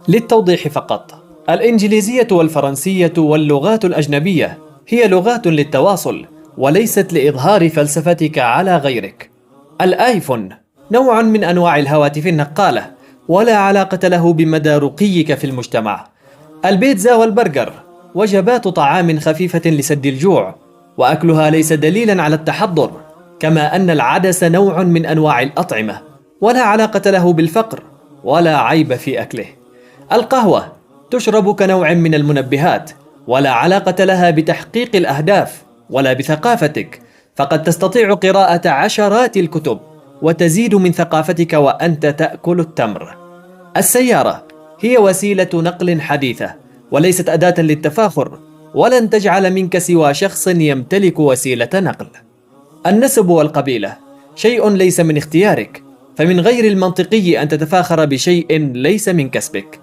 للتوضيح فقط، الإنجليزية والفرنسية واللغات الأجنبية هي لغات للتواصل وليست لإظهار فلسفتك على غيرك. الآيفون نوع من أنواع الهواتف النقالة، ولا علاقة له بمدى رقيك في المجتمع. البيتزا والبرجر وجبات طعام خفيفة لسد الجوع، وأكلها ليس دليلا على التحضر، كما أن العدس نوع من أنواع الأطعمة ولا علاقة له بالفقر، ولا عيب في أكله. القهوة تشرب كنوع من المنبهات، ولا علاقة لها بتحقيق الأهداف ولا بثقافتك، فقد تستطيع قراءة عشرات الكتب وتزيد من ثقافتك وأنت تأكل التمر. السيارة هي وسيلة نقل حديثة وليست أداة للتفاخر، ولن تجعل منك سوى شخص يمتلك وسيلة نقل. النسب والقبيلة شيء ليس من اختيارك، فمن غير المنطقي أن تتفاخر بشيء ليس من كسبك.